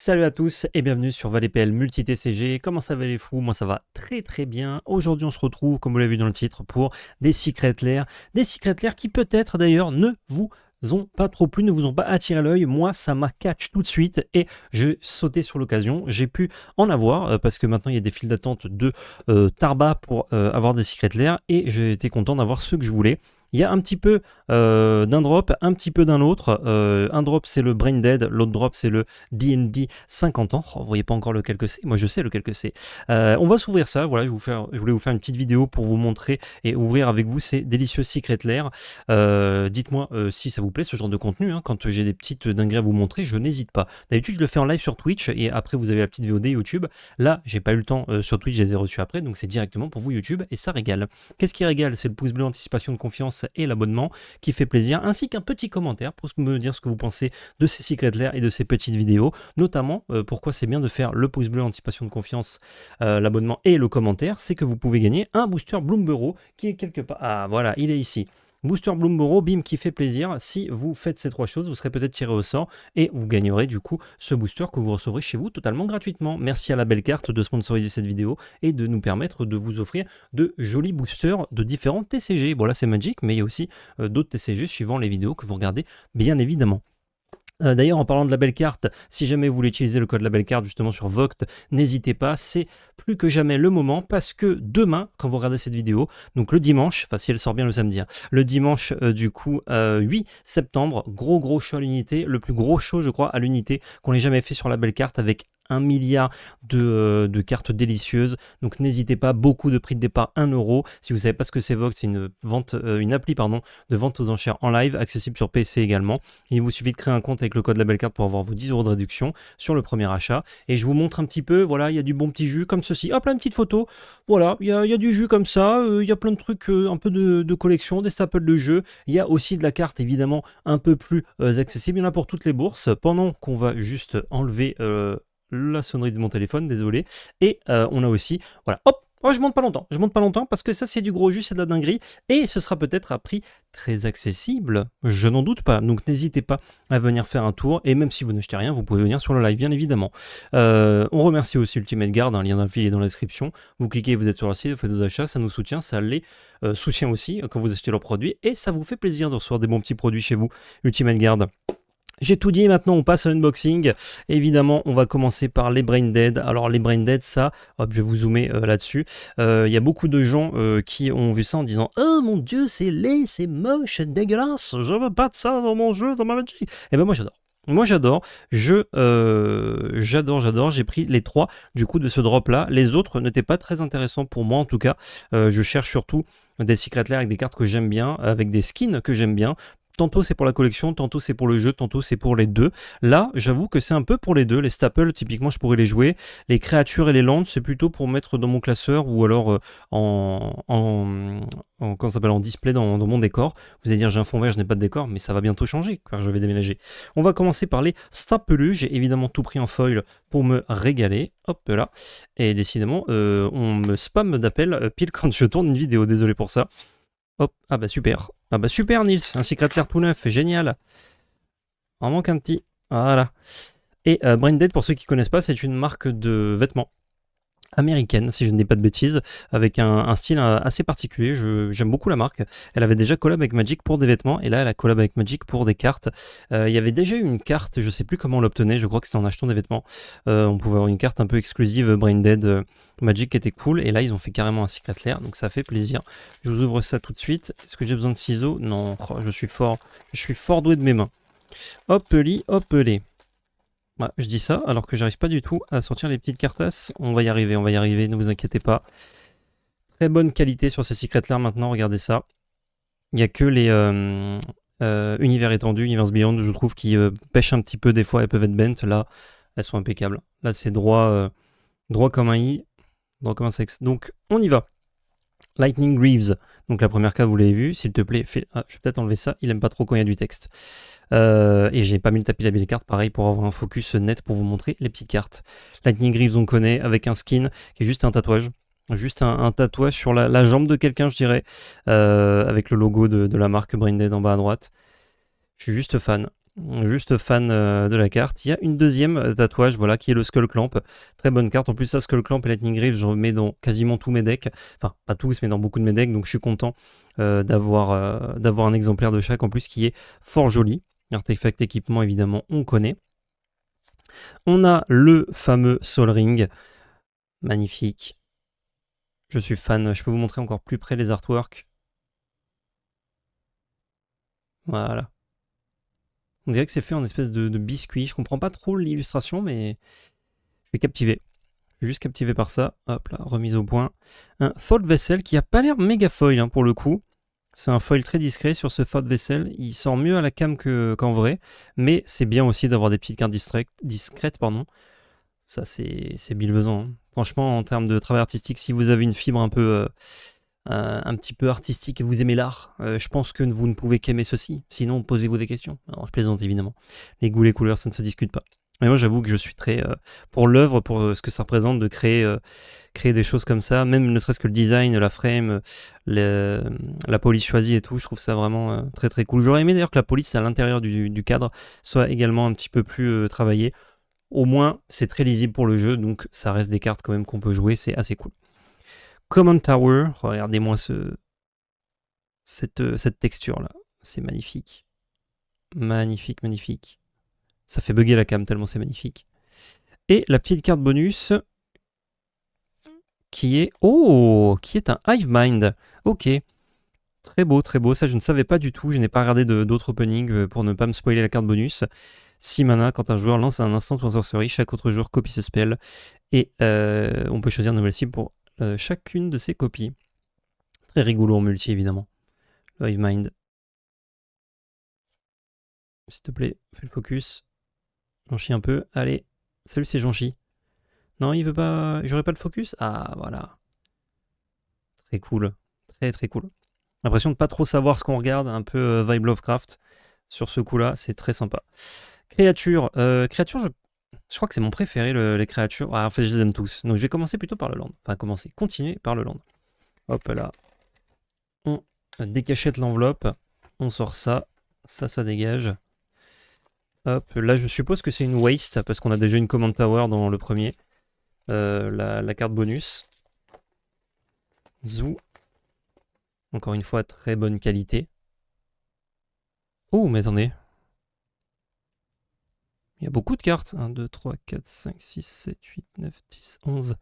Salut à tous et bienvenue sur ValetPL Multi TCG. Comment ça va les fous? Moi ça va très très bien. Aujourd'hui on se retrouve, comme vous l'avez vu dans le titre, pour des Secret Lair. Des Secret Lair qui peut-être d'ailleurs ne vous ont pas trop plu, ne vous ont pas attiré l'œil. Moi ça m'a catch tout de suite et je sautais sur l'occasion. J'ai pu en avoir parce que maintenant il y a des files d'attente de Tarba pour avoir des Secret Lair et j'ai été content d'avoir ceux que je voulais. Il y a un petit peu d'un drop, un petit peu d'un autre. Un drop c'est le Brain Dead, l'autre drop c'est le D&D 50 ans. Oh, vous voyez pas encore lequel que c'est, moi je sais lequel que c'est. On va s'ouvrir ça, voilà, je voulais vous faire une petite vidéo pour vous montrer et ouvrir avec vous ces délicieux Secret Lair. Dites-moi si ça vous plaît ce genre de contenu, hein. Quand j'ai des petites dingueries à vous montrer, je n'hésite pas. D'habitude je le fais en live sur Twitch et après vous avez la petite VOD YouTube. Là j'ai pas eu le temps sur Twitch, je les ai reçus après, donc c'est directement pour vous YouTube et ça régale. Qu'est-ce qui régale? C'est le pouce bleu, anticipation de confiance et l'abonnement qui fait plaisir, ainsi qu'un petit commentaire pour me dire ce que vous pensez de ces Secret Lair et de ces petites vidéos, notamment pourquoi c'est bien de faire le pouce bleu, anticipation de confiance, l'abonnement et le commentaire, c'est que vous pouvez gagner un booster Bloomborough qui est quelque part, ah voilà, il est ici. Booster Bloomborough, bim, qui fait plaisir. Si vous faites ces trois choses, vous serez peut-être tiré au sort et vous gagnerez du coup ce booster que vous recevrez chez vous totalement gratuitement. Merci à la belle carte de sponsoriser cette vidéo et de nous permettre de vous offrir de jolis boosters de différents TCG. Bon là c'est Magic, mais il y a aussi d'autres TCG suivant les vidéos que vous regardez bien évidemment. D'ailleurs, en parlant de la belle carte, si jamais vous voulez utiliser le code la belle carte justement sur Voct, n'hésitez pas, c'est plus que jamais le moment parce que demain, quand vous regardez cette vidéo, donc le dimanche, enfin si elle sort bien le samedi, hein, le dimanche du coup 8 septembre, gros show à l'unité, le plus gros show je crois à l'unité qu'on ait jamais fait sur la belle carte avec 1 milliard de cartes délicieuses. Donc n'hésitez pas, beaucoup de prix de départ 1 euro. Si vous ne savez pas ce que c'est Vogt, c'est une appli de vente aux enchères en live, accessible sur PC également. Il vous suffit de créer un compte avec le code labelcarte pour avoir vos 10 euros de réduction sur le premier achat. Et je vous montre un petit peu, voilà, il y a du bon petit jus comme ceci. Hop là, une petite photo. Voilà, il y a du jus comme ça. Il y a plein de trucs, un peu de collection, des staples de jeu. Il y a aussi de la carte évidemment un peu plus accessible. Il y en a pour toutes les bourses. Pendant qu'on va juste enlever la sonnerie de mon téléphone, désolé. Et on a aussi, voilà, hop, oh, je monte pas longtemps parce que ça c'est du gros jus, c'est de la dinguerie et ce sera peut-être à prix très accessible, je n'en doute pas. Donc n'hésitez pas à venir faire un tour et même si vous n'achetez rien, vous pouvez venir sur le live bien évidemment. On remercie aussi Ultimate Guard, un lien d'affilié dans la description. Vous cliquez, vous êtes sur le site, vous faites vos achats, ça nous soutient, ça les soutient aussi quand vous achetez leurs produits et ça vous fait plaisir de recevoir des bons petits produits chez vous, Ultimate Guard. J'ai tout dit, maintenant on passe à l'unboxing. Évidemment, on va commencer par les Brain Dead. Alors les Brain Dead, ça, hop, je vais vous zoomer là-dessus. Il y a beaucoup de gens qui ont vu ça en disant « Oh mon Dieu, c'est laid, c'est moche, c'est dégueulasse, je veux pas de ça dans mon jeu, dans ma Magic !» Eh ben moi j'adore. Moi j'adore, j'adore, j'ai pris les 3 du coup de ce drop là, les autres n'étaient pas très intéressants pour moi en tout cas, je cherche surtout des Secret Lair avec des cartes que j'aime bien, avec des skins que j'aime bien. Tantôt c'est pour la collection, tantôt c'est pour le jeu, tantôt c'est pour les deux. Là, j'avoue que c'est un peu pour les deux. Les staples, typiquement, je pourrais les jouer. Les créatures et les landes, c'est plutôt pour mettre dans mon classeur ou alors comment ça s'appelle, en display dans mon décor. Vous allez dire, j'ai un fond vert, je n'ai pas de décor, mais ça va bientôt changer car je vais déménager. On va commencer par les staples. J'ai évidemment tout pris en foil pour me régaler. Hop là. Et décidément, on me spam d'appels pile quand je tourne une vidéo. Désolé pour ça. Hop, ah bah super. Ah bah super Nils, un Secret Lair tout neuf, génial. En manque un petit. Voilà. Et Brain Dead, pour ceux qui ne connaissent pas, c'est une marque de vêtements américaine, si je ne dis pas de bêtises, avec un style assez particulier. J'aime beaucoup la marque. Elle avait déjà collab avec Magic pour des vêtements, et là elle a collab avec Magic pour des cartes. Il y avait déjà eu une carte, je sais plus comment on l'obtenait, je crois que c'était en achetant des vêtements. On pouvait avoir une carte un peu exclusive Brain Dead Magic qui était cool, et là ils ont fait carrément un Secret Lair, donc ça fait plaisir. Je vous ouvre ça tout de suite. Est-ce que j'ai besoin de ciseaux? Non, oh, je suis fort doué de mes mains. Hop li, hop les. Ouais, je dis ça alors que j'arrive pas du tout à sortir les petites cartasses. On va y arriver, ne vous inquiétez pas. Très bonne qualité sur ces Secret Lair maintenant, regardez ça. Il n'y a que les univers étendus, Universe Beyond, je trouve, qui pêchent un petit peu des fois, elles peuvent être bent. Là, elles sont impeccables. Là, c'est droit comme un i, droit comme un sexe. Donc, on y va. Lightning Greaves, donc la première carte vous l'avez vu, s'il te plaît, je vais peut-être enlever ça, il aime pas trop quand il y a du texte. Et j'ai pas mis le tapis label carte, pareil, pour avoir un focus net pour vous montrer les petites cartes. Lightning Greaves on connaît, avec un skin qui est juste un tatouage. Juste un tatouage sur la jambe de quelqu'un, je dirais, avec le logo de la marque Brain Dead en bas à droite. Je suis juste fan. Juste fan de la carte. Il y a une deuxième tatouage, voilà, qui est le Skull Clamp. Très bonne carte. En plus, ça, Skull Clamp et Lightning Greaves, j'en mets dans quasiment tous mes decks. Enfin, pas tous, mais dans beaucoup de mes decks. Donc, je suis content d'avoir un exemplaire de chaque, en plus, qui est fort joli. Artefact équipement, évidemment, on connaît. On a le fameux Sol Ring. Magnifique. Je suis fan. Je peux vous montrer encore plus près les artworks. Voilà. On dirait que c'est fait en espèce de biscuit. Je comprends pas trop l'illustration, mais je suis captivé. Je suis juste captivé par ça. Hop là, remise au point. Un Thought Vessel qui a pas l'air méga foil hein, pour le coup. C'est un foil très discret sur ce Thought Vessel. Il sort mieux à la cam qu'en vrai. Mais c'est bien aussi d'avoir des petites cartes discrètes. Pardon. Ça, c'est bienfaisant. Hein. Franchement, en termes de travail artistique, si vous avez une fibre un petit peu artistique et vous aimez l'art, je pense que vous ne pouvez qu'aimer ceci. Sinon, posez-vous des questions. Alors, je plaisante évidemment. Les goûts, les couleurs, ça ne se discute pas. Mais moi, j'avoue que je suis très pour l'œuvre, pour ce que ça représente de créer des choses comme ça, même ne serait-ce que le design, la frame, la police choisie et tout. Je trouve ça vraiment très très cool. J'aurais aimé d'ailleurs que la police à l'intérieur du cadre soit également un petit peu plus travaillée. Au moins, c'est très lisible pour le jeu, donc ça reste des cartes quand même qu'on peut jouer, c'est assez cool. Common Tower, regardez-moi cette texture-là, c'est magnifique. Magnifique, magnifique. Ça fait bugger la cam tellement c'est magnifique. Et la petite carte bonus qui est... Oh, qui est un Hive Mind. Ok. Très beau, très beau. Ça, je ne savais pas du tout. Je n'ai pas regardé d'autres openings pour ne pas me spoiler la carte bonus. 6 mana, quand un joueur lance un instant ou un sorcery, chaque autre joueur copie ce spell. Et on peut choisir une nouvelle cible pour chacune de ces copies. Très rigolo en multi, évidemment. Le Hive Mind. S'il te plaît, fais le focus. J'en chie un peu. Allez. Salut, c'est Jean-Chi. Non, il veut pas... J'aurais pas le focus? Ah, voilà. Très cool. Très, très cool. L'impression de pas trop savoir ce qu'on regarde. Un peu vibe Lovecraft. Sur ce coup-là, c'est très sympa. Créature. Créature, je crois que c'est mon préféré, les créatures. Ah, en fait, je les aime tous. Donc, je vais commencer plutôt par le land. Enfin, continuer par le land. Hop là. On décachette l'enveloppe. On sort ça. Ça dégage. Hop, là, je suppose que c'est une waste, parce qu'on a déjà une command tower dans le premier. La carte bonus. Zou. Encore une fois, très bonne qualité. Oh, mais attendez. Il y a beaucoup de cartes. 1, 2, 3, 4, 5, 6, 7, 8, 9, 10, 11.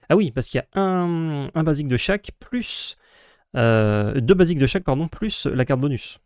Ah oui, parce qu'il y a un basique de chaque, plus... deux basiques de chaque, pardon, plus la carte bonus.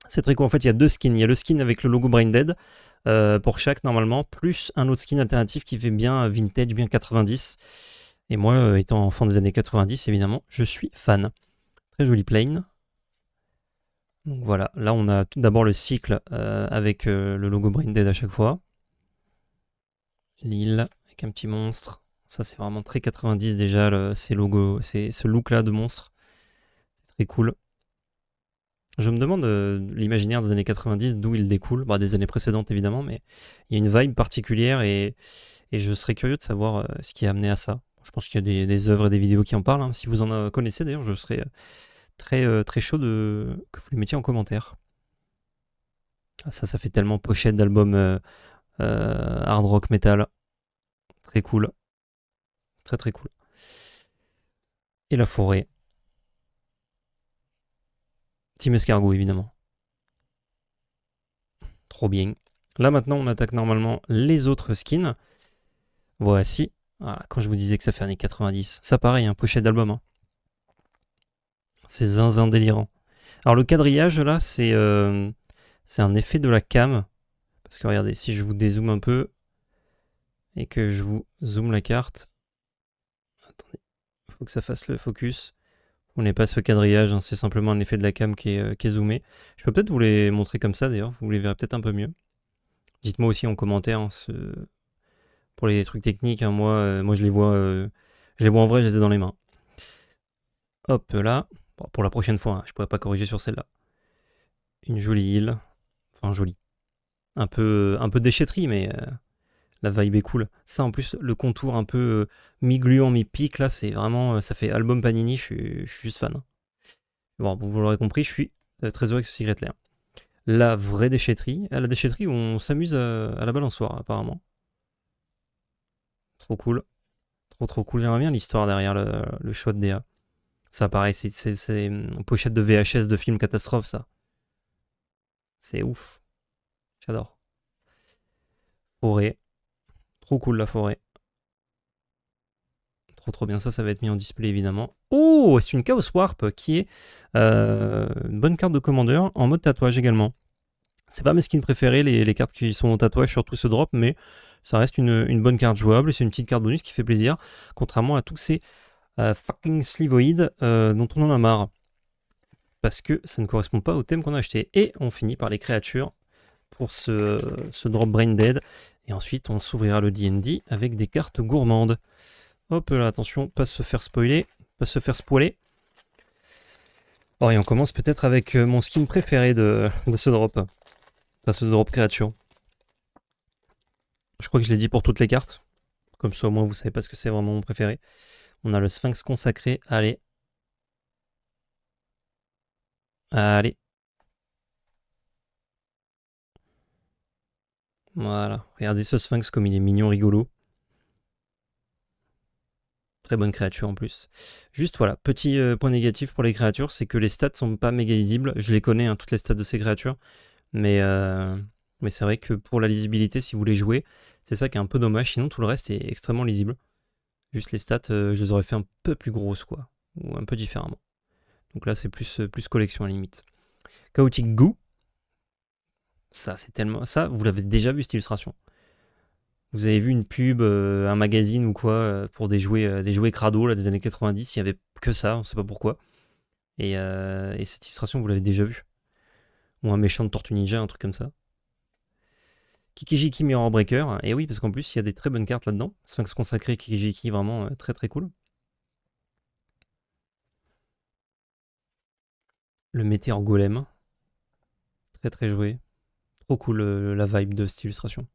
C'est très cool. En fait, il y a deux skins. Il y a le skin avec le logo Brain Dead, pour chaque, normalement, plus un autre skin alternatif qui fait bien vintage, bien 90. Et moi, étant enfant des années 90, évidemment, je suis fan. Très joli plane. Donc voilà, là on a tout d'abord le cycle avec le logo Brain Dead à chaque fois. L'île avec un petit monstre. Ça c'est vraiment très 90 déjà, ces logos, ce look là de monstre. C'est très cool. Je me demande l'imaginaire des années 90, d'où il découle. Bah, des années précédentes évidemment, mais il y a une vibe particulière et je serais curieux de savoir ce qui a amené à ça. Je pense qu'il y a des œuvres et des vidéos qui en parlent. Hein. Si vous en connaissez d'ailleurs, je serais très chaud que vous les mettiez en commentaire. Ah, ça fait tellement pochette d'album hard rock metal. Très cool. Très très cool. Et la forêt. Team Escargot évidemment. Trop bien. Là maintenant on attaque normalement les autres skins. Voici. Voilà, quand je vous disais que ça fait années 90. Ça pareil, hein, pochette d'album. Hein. C'est zinzin délirant. Alors le quadrillage là, c'est un effet de la cam. Parce que regardez, si je vous dézoome un peu et que je vous zoome la carte. Attendez, il faut que ça fasse le focus. On n'est pas ce quadrillage, hein, c'est simplement un effet de la cam qui est zoomé. Je peux peut-être vous les montrer comme ça d'ailleurs, vous les verrez peut-être un peu mieux. Dites-moi aussi en commentaire hein, pour les trucs techniques. Hein, moi je les vois en vrai, je les ai dans les mains. Hop là, bon, pour la prochaine fois, hein, je pourrais pas corriger sur celle-là. Une jolie île, enfin jolie, un peu déchetterie, mais la vibe est cool. Ça en plus, le contour un peu mi-gluant, mi-pique, là, c'est vraiment, ça fait album Panini, je suis juste fan. Bon, vous l'aurez compris, je suis très heureux avec ce Secret Lair. la vraie déchetterie. À la déchetterie où on s'amuse à la balançoire, apparemment. Trop cool. Trop cool. J'aimerais bien l'histoire derrière le choix de DA. Ça paraît, c'est une pochette de VHS de film catastrophe, ça. C'est ouf. J'adore. Forêt. Trop cool la forêt. Trop bien, ça va être mis en display évidemment. Oh, c'est une Chaos Warp qui est une bonne carte de commandeur en mode tatouage également. C'est pas mes skins préférés, les cartes qui sont en tatouage, surtout ce drop, mais ça reste une bonne carte jouable et c'est une petite carte bonus qui fait plaisir, contrairement à tous ces fucking slivoïdes dont on en a marre. Parce que ça ne correspond pas au thème qu'on a acheté. Et on finit par les créatures pour ce drop Brain Dead. Et ensuite, on s'ouvrira le D&D avec des cartes gourmandes. Hop là, attention, pas se faire spoiler, pas se faire spoiler. Oh, et on commence peut-être avec mon skin préféré de ce drop. Enfin, ce drop créature. Je crois que je l'ai dit pour toutes les cartes. Comme ça, au moins, vous savez pas ce que c'est vraiment mon préféré. On a le Sphinx consacré. Allez. Allez. Voilà. Regardez ce Sphinx comme il est mignon, rigolo. Très bonne créature en plus. Juste voilà, petit point négatif pour les créatures, c'est que les stats sont pas méga lisibles. Je les connais, hein, toutes les stats de ces créatures. Mais c'est vrai que pour la lisibilité, si vous les jouez, c'est ça qui est un peu dommage. Sinon, tout le reste est extrêmement lisible. Juste les stats, je les aurais fait un peu plus grosses, quoi. Ou un peu différemment. Donc là, c'est plus collection à la limite. Chaotic Goo. Ça, c'est tellement... Ça, vous l'avez déjà vu, cette illustration. Vous avez vu une pub, un magazine ou quoi, pour des jouets crado là, des années 90, il n'y avait que ça, on ne sait pas pourquoi. Et cette illustration, vous l'avez déjà vue. Ou un méchant de Tortue Ninja, un truc comme ça. Kikijiki Mirror Breaker, et oui, parce qu'en plus, il y a des très bonnes cartes là-dedans. Sphinx consacré, Kikijiki, vraiment très cool. Le Météor Golem. Très joué. Trop cool la vibe de cette illustration.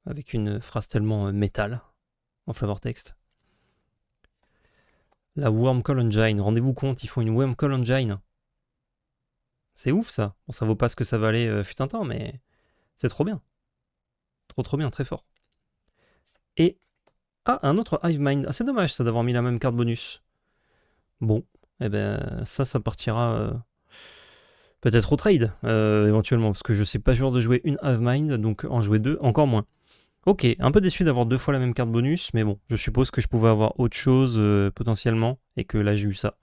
Avec une phrase tellement métal en flavor text. La Wormcall Engine, rendez-vous compte, ils font une Wormcall Engine. C'est ouf ça. Bon, ça vaut pas ce que ça valait fut un temps, mais c'est trop bien. Trop bien, très fort. Et un autre Hivemind. Ah, c'est dommage ça d'avoir mis la même carte bonus. Bon, eh ben ça partira peut-être au trade éventuellement, parce que je sais pas sûr de jouer une Hivemind, donc en jouer deux, encore moins. Ok, un peu déçu d'avoir deux fois la même carte bonus, mais bon, je suppose que je pouvais avoir autre chose potentiellement, et que là j'ai eu ça.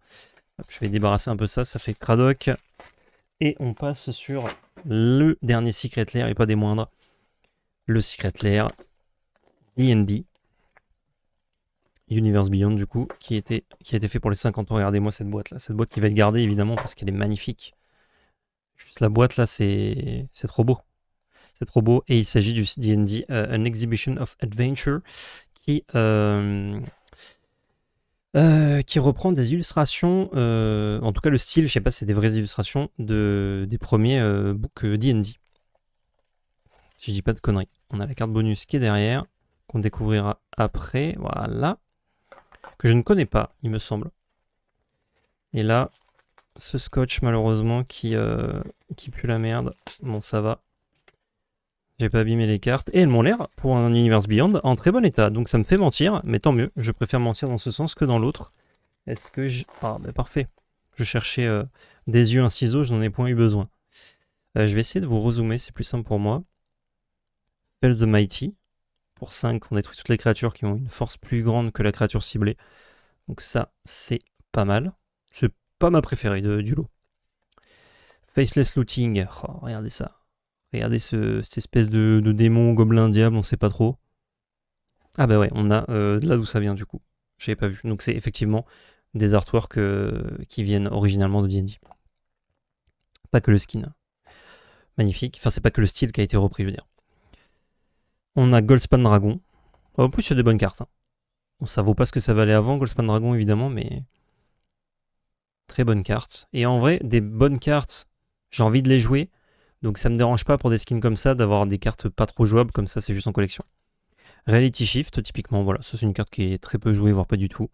Hop, je vais débarrasser un peu ça fait Cradoc. Et on passe sur le dernier Secret Lair, et pas des moindres. Le Secret Lair D&D. Universe Beyond du coup, qui a été fait pour les 50 ans. Regardez-moi cette boîte là, cette boîte qui va être gardée évidemment parce qu'elle est magnifique. Juste la boîte là, c'est trop beau. C'est trop beau, et il s'agit du D&D An Exhibition of Adventure qui reprend des illustrations, en tout cas le style, je sais pas si c'est des vraies illustrations, des premiers books D&D. Si je dis pas de conneries. On a la carte bonus qui est derrière, qu'on découvrira après, voilà. Que je ne connais pas, il me semble. Et là, ce scotch malheureusement qui pue la merde. Bon, ça va. J'ai pas abîmé les cartes. Et elles m'ont l'air, pour un Universe Beyond, en très bon état. Donc ça me fait mentir, mais tant mieux. Je préfère mentir dans ce sens que dans l'autre. Est-ce que je... Ah, bah parfait. Je cherchais des yeux, un ciseau, je n'en ai point eu besoin. Je vais essayer de vous rezoomer, c'est plus simple pour moi. Spell the Mighty. Pour 5, on détruit toutes les créatures qui ont une force plus grande que la créature ciblée. Donc ça, c'est pas mal. C'est pas ma préférée du lot. Faceless Looting. Oh, regardez ça. Regardez cette espèce de démon, gobelin, diable, on sait pas trop. Ah bah ouais, on a de là d'où ça vient du coup. J'avais pas vu. Donc c'est effectivement des artworks qui viennent originalement de D&D. Pas que le skin. Magnifique. Enfin, c'est pas que le style qui a été repris, je veux dire. On a Goldspan Dragon. En plus, c'est des bonnes cartes. Hein. Bon, ça vaut pas ce que ça valait avant, Goldspan Dragon, évidemment, mais... Très bonne carte. Et en vrai, des bonnes cartes, j'ai envie de les jouer. Donc ça me dérange pas pour des skins comme ça d'avoir des cartes pas trop jouables, comme ça c'est juste en collection. Reality Shift, typiquement, voilà, ça c'est une carte qui est très peu jouée, voire pas du tout.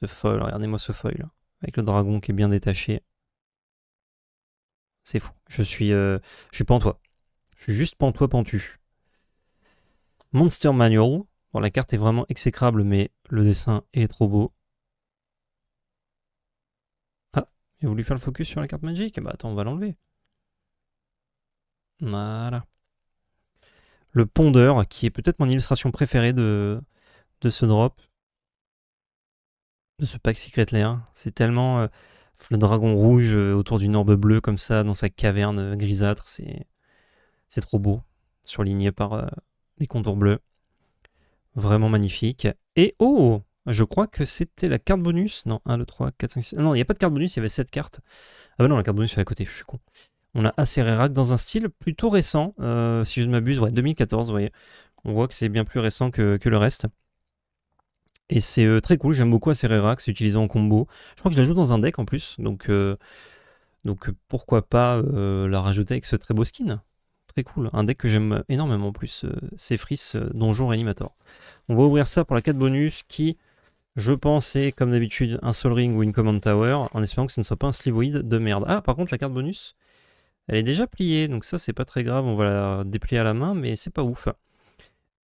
Ce foil, regardez-moi ce foil, avec le dragon qui est bien détaché. C'est fou. Je suis pantois. Je suis juste pantois-pantu. Monster Manual. Bon, la carte est vraiment exécrable, mais le dessin est trop beau. Ah, il a voulu faire le focus sur la carte Magic. Bah attends, on va l'enlever. Voilà. Le pondeur, qui est peut-être mon illustration préférée de ce drop. De ce pack Secret Lair. C'est tellement le dragon rouge autour d'une orbe bleue comme ça dans sa caverne grisâtre. C'est trop beau. Surligné par les contours bleus. Vraiment magnifique. Et oh, je crois que c'était la carte bonus. Non, 1, 2, 3, 4, 5, 6. Non, il n'y a pas de carte bonus, il y avait 7 cartes. Ah bah non, la carte bonus est à côté, je suis con. On a Acerarak dans un style plutôt récent, si je ne m'abuse, ouais, 2014, vous voyez. On voit que c'est bien plus récent que le reste. Et c'est très cool, j'aime beaucoup Acerarak, c'est utilisé en combo. Je crois que je la joue dans un deck en plus, donc pourquoi pas la rajouter avec ce très beau skin. Très cool, un deck que j'aime énormément en plus, c'est Fris Donjon Reanimator. On va ouvrir ça pour la 4 bonus qui, je pense, est comme d'habitude un Sol Ring ou une Command Tower, en espérant que ce ne soit pas un Slivoid de merde. Ah, par contre, la carte bonus, elle est déjà pliée, donc ça, c'est pas très grave, on va la déplier à la main, mais c'est pas ouf.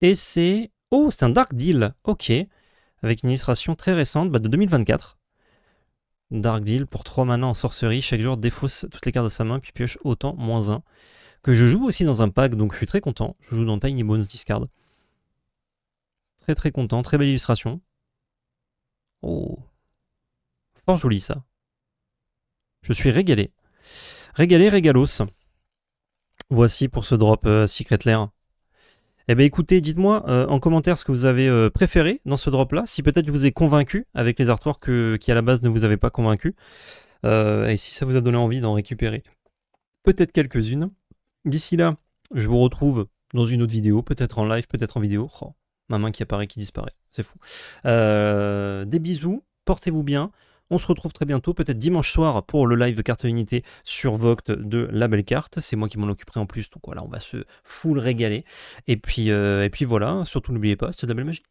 Et c'est... Oh, c'est un Dark Deal, ok, avec une illustration très récente, de 2024. Dark Deal pour 3 mana en sorcerie, chaque joueur défausse toutes les cartes de sa main, puis pioche autant, -1. Que je joue aussi dans un pack, donc je suis très content. Je joue dans Tiny Bones Discard. Très très content, très belle illustration. Oh, fort joli ça. Je suis régalé. Régalé, régalos. Voici pour ce drop Secret Lair. Eh bien écoutez, dites-moi en commentaire ce que vous avez préféré dans ce drop là, si peut-être je vous ai convaincu avec les artworks qui à la base ne vous avaient pas convaincu, et si ça vous a donné envie d'en récupérer peut-être quelques-unes. D'ici là, je vous retrouve dans une autre vidéo, peut-être en live, peut-être en vidéo. Oh, ma main qui apparaît, qui disparaît, c'est fou. Des bisous, portez-vous bien. On se retrouve très bientôt, peut-être dimanche soir pour le live de carte unité sur Vogt de la belle carte. C'est moi qui m'en occuperai en plus, donc voilà, on va se full régaler. Et puis voilà, surtout n'oubliez pas, c'est de la belle magie.